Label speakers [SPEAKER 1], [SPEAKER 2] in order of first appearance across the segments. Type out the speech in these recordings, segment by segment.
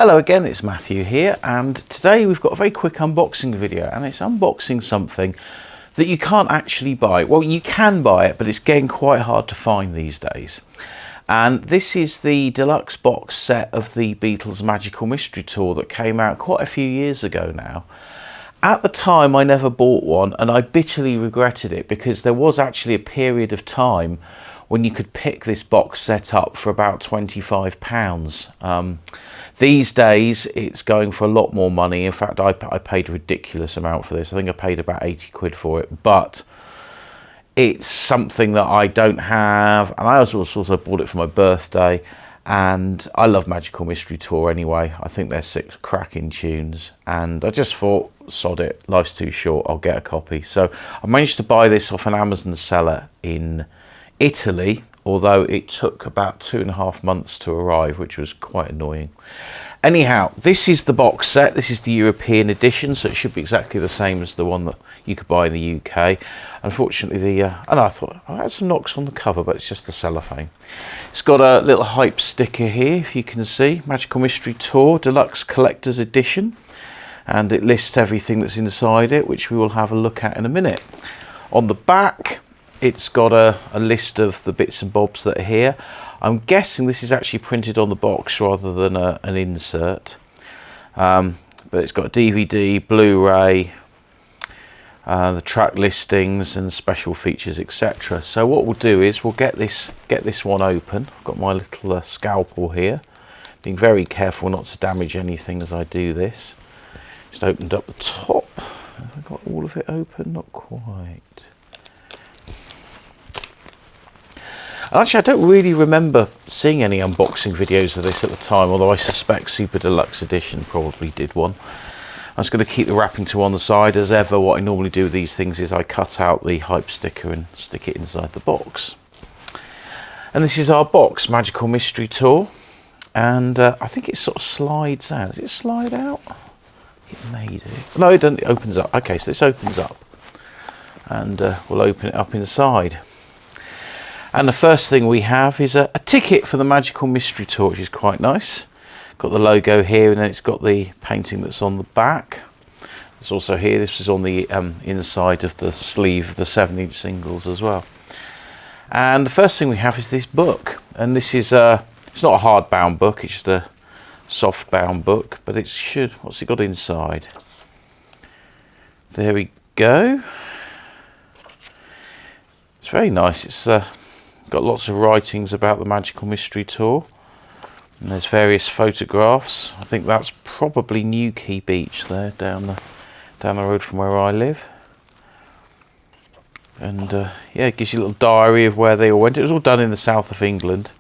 [SPEAKER 1] Hello again, it's Matthew here, and today we've got a very quick unboxing video, and it's unboxing something that you can't actually buy. Well, you can buy it, but it's getting quite hard to find these days. And this is the deluxe box set of the Beatles Magical Mystery Tour that came out quite a few years ago now. At the time, I never bought one, and I bitterly regretted it because there was actually a period of time when you could pick this box set up for about £25. These days, it's going for a lot more money. In fact, I paid a ridiculous amount for this. I think I paid about 80 quid for it, but it's something that I don't have. And I also bought it for my birthday. And I love Magical Mystery Tour anyway. I think they're 6 cracking tunes. And I just thought, sod it, life's too short, I'll get a copy. So I managed to buy this off an Amazon seller in Italy, although it took about 2.5 months to arrive, which was quite annoying. Anyhow, this is the box set. This is the European edition, so it should be exactly the same as the one that you could buy in the UK. Unfortunately, and I thought I had some knocks on the cover, but it's just the cellophane. It's got a little hype sticker here, if you can see, Magical Mystery Tour Deluxe Collector's Edition, and it lists everything that's inside it, which we will have a look at in a minute. On the back, it's got a list of the bits and bobs that are here. I'm guessing this is actually printed on the box rather than an insert. But it's got DVD, Blu-ray, the track listings and special features, etc. So what we'll do is we'll get this one open. I've got my little scalpel here. Being very careful not to damage anything as I do this. Just opened up the top. Have I got all of it open? Not quite. Actually, I don't really remember seeing any unboxing videos of this at the time, although I suspect Super Deluxe Edition probably did one. I'm just going to keep the wrapping to one side. As ever, what I normally do with these things is I cut out the hype sticker and stick it inside the box. And this is our box, Magical Mystery Tour. And I think it sort of slides out. Does it slide out? It may do. No, it doesn't. It opens up. Okay, so this opens up. And we'll open it up inside. And the first thing we have is a ticket for the Magical Mystery Tour, which is quite nice. Got the logo here, and then it's got the painting that's on the back. It's also here. This is on the inside of the sleeve of the 7-inch singles as well. And the first thing we have is this book. And this is, it's not a hardbound book, it's just a soft-bound book. But it should, what's it got inside? There we go. It's very nice. It's got lots of writings about the Magical Mystery Tour, and there's various photographs. I think that's probably Newquay Beach there, down the road from where I live. And yeah, it gives you a little diary of where they all went. It was all done in the south of England.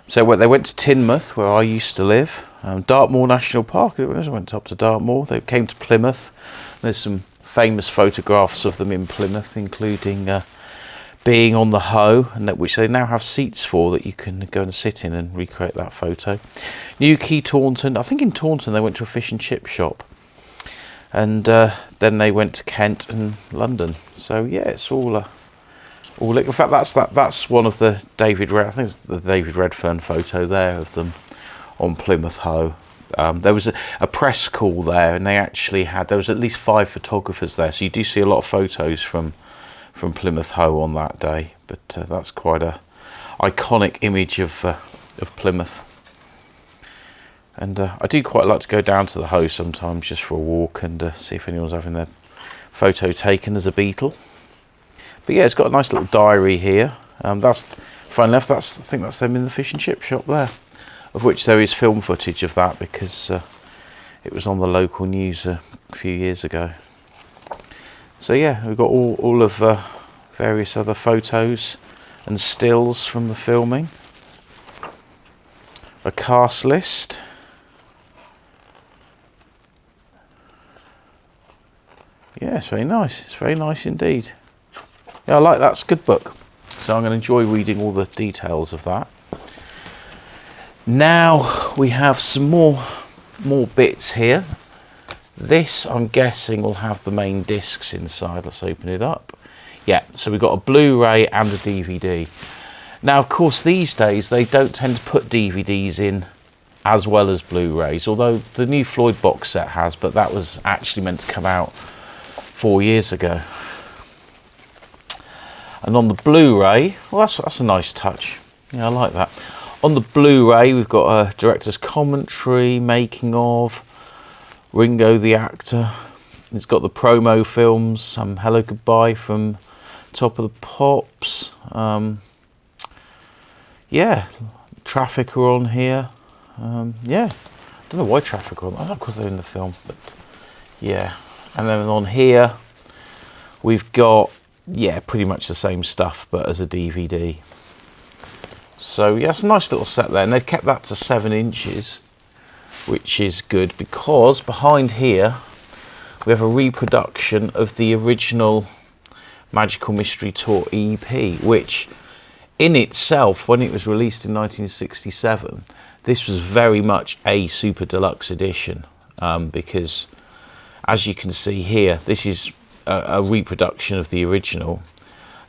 [SPEAKER 1] So they went to Teignmouth, where I used to live. Dartmoor National Park. They went up to Dartmoor. They came to Plymouth. There's some famous photographs of them in Plymouth, including being on the Hoe, and which they now have seats for that you can go and sit in and recreate that photo. Newquay, Taunton. I think in Taunton they went to a fish and chip shop, and then they went to Kent and London. So yeah, it's all. In fact, that's one of the David. I think it's the David Redfern photo there of them on Plymouth Hoe. There was a press call there, and they actually had. There was at least 5 photographers there, so you do see a lot of photos from Plymouth Hoe on that day, but that's quite a iconic image of Plymouth. And I do quite like to go down to the Hoe sometimes just for a walk and see if anyone's having their photo taken as a Beatle. But yeah, it's got a nice little diary here. That's funny enough. I think that's them in the fish and chip shop there, of which there is film footage of that because it was on the local news a few years ago. So yeah, we've got all of various other photos and stills from the filming. A cast list. Yeah, it's very nice. It's very nice indeed. Yeah, I like that. It's a good book. So I'm going to enjoy reading all the details of that. Now we have some more bits here. This, I'm guessing, will have the main discs inside. Let's open it up. Yeah, so we've got a Blu-ray and a DVD. Now, of course, these days, they don't tend to put DVDs in as well as Blu-rays, although the new Floyd box set has, but that was actually meant to come out 4 years ago. And on the Blu-ray, well, that's a nice touch. Yeah, I like that. On the Blu-ray, we've got a director's commentary, making of, Ringo the actor. It's got the promo films, Hello Goodbye from Top of the Pops. Yeah, Traffic are on here. Yeah, I don't know why Traffic are on. I don't know, because they're in the film, but yeah. And then on here, we've got, yeah, pretty much the same stuff, but as a DVD. So yeah, it's a nice little set there, and they've kept that to 7 inches, which is good, because behind here we have a reproduction of the original Magical Mystery Tour EP, which in itself, when it was released in 1967, this was very much a super deluxe edition, because as you can see here, this is a reproduction of the original,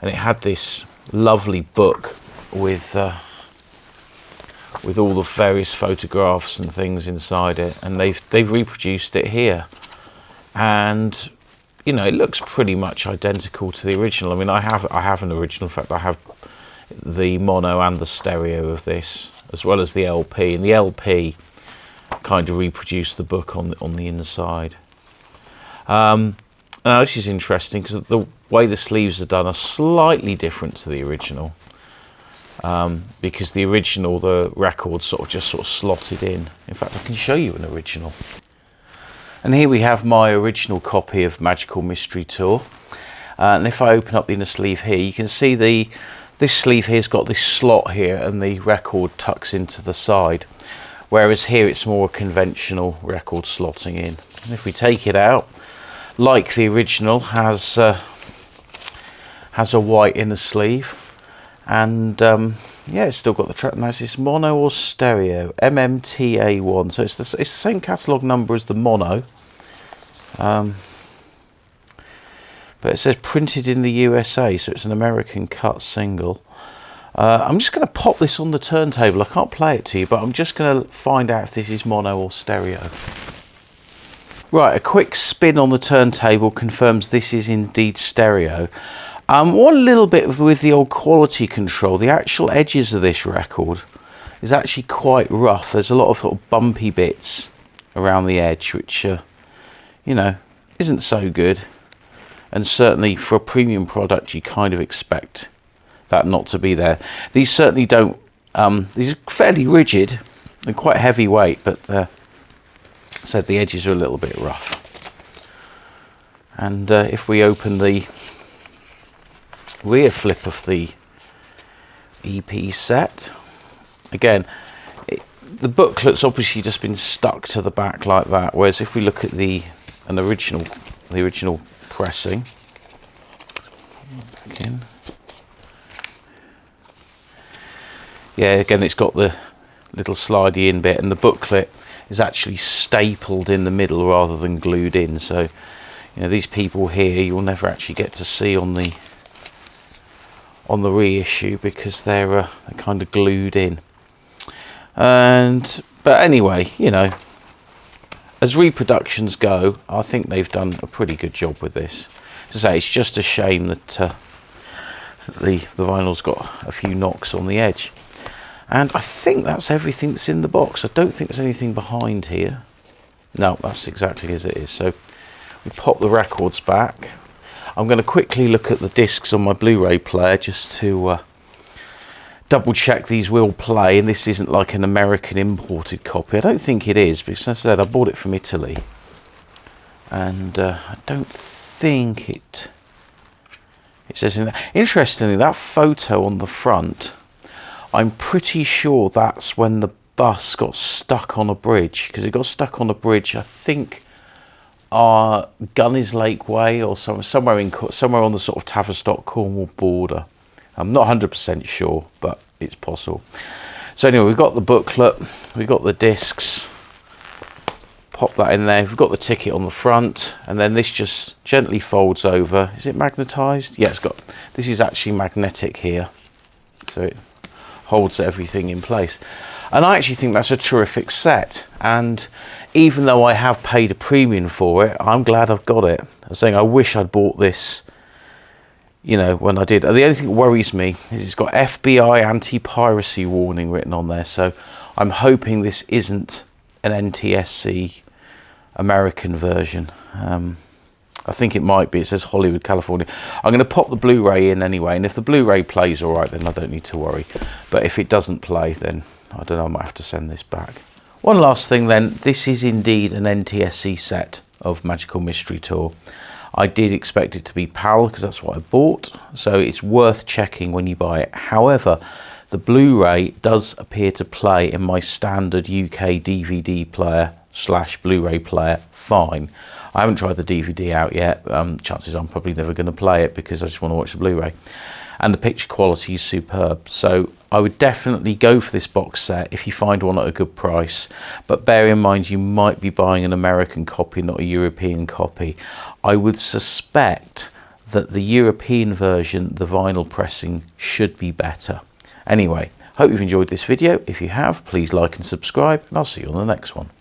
[SPEAKER 1] and it had this lovely book with all the various photographs and things inside it, and they've reproduced it here, and you know, it looks pretty much identical to the original. I mean, I have an original. In fact, I have the mono and the stereo of this, as well as the LP, and the LP kind of reproduced the book on the inside. Now this is interesting because the way the sleeves are done are slightly different to the original, because the original, the record sort of slotted in. In fact, I can show you an original. And here we have my original copy of Magical Mystery Tour. And if I open up the inner sleeve here, you can see this sleeve here's got this slot here, and the record tucks into the side. Whereas here it's more conventional record slotting in. And if we take it out, like the original, has a white inner sleeve, and yeah, it's still got the track. Now, is this mono or stereo? MMTA1. So it's the same catalogue number as the mono, but it says printed in the USA, so it's an American cut single. I'm just going to pop this on the turntable. I can't play it to you, but I'm just going to find out if this is mono or stereo. Right, a quick spin on the turntable confirms this is indeed stereo. One little bit with the old quality control, the actual edges of this record is actually quite rough. There's a lot of sort of bumpy bits around the edge, which, you know, isn't so good. And certainly for a premium product, you kind of expect that not to be there. These certainly don't, these are fairly rigid and quite heavyweight, but so the edges are a little bit rough. And if we open the rear flip of the EP set, again, the booklet's obviously just been stuck to the back like that, whereas if we look at the original pressing, back in, yeah, again, it's got the little slidey in bit, and the booklet is actually stapled in the middle rather than glued in. So, you know, these people here you'll never actually get to see on the reissue because they're kind of glued in. But anyway, you know, as reproductions go, I think they've done a pretty good job with this. As I say, it's just a shame that the vinyl's got a few knocks on the edge. And I think that's everything that's in the box. I don't think there's anything behind here. No, that's exactly as it is. So we pop the records back. I'm going to quickly look at the discs on my Blu-ray player just to double check these will play, and this isn't like an American imported copy. I don't think it is, because as I said, I bought it from Italy, and I don't think it says in there. Interestingly, that photo on the front, I'm pretty sure that's when the bus got stuck on a bridge, because it got stuck on a bridge, I think, Gunny's Lake Way, or somewhere on the sort of Tavistock Cornwall border. I'm not 100% sure, but it's possible. So anyway, we've got the booklet, we've got the discs, pop that in there, we've got the ticket on the front, and then this just gently folds over. Is it magnetized? Yeah, this is actually magnetic here, so it holds everything in place. And I actually think that's a terrific set. And even though I have paid a premium for it, I'm glad I've got it. I was saying I wish I'd bought this, you know, when I did. The only thing that worries me is it's got FBI anti-piracy warning written on there. So I'm hoping this isn't an NTSC American version. I think it might be. It says Hollywood, California. I'm going to pop the Blu-ray in anyway, and if the Blu-ray plays all right, then I don't need to worry. But if it doesn't play, then I don't know, I might have to send this back. One last thing then, this is indeed an NTSC set of Magical Mystery Tour. I did expect it to be PAL because that's what I bought, so it's worth checking when you buy it. However, the Blu-ray does appear to play in my standard UK DVD player / Blu-ray player fine. I haven't tried the DVD out yet. Chances are I'm probably never going to play it because I just want to watch the Blu-ray. And the picture quality is superb. So I would definitely go for this box set if you find one at a good price. But bear in mind, you might be buying an American copy, not a European copy. I would suspect that the European version, the vinyl pressing, should be better. Anyway, hope you've enjoyed this video. If you have, please like and subscribe, and I'll see you on the next one.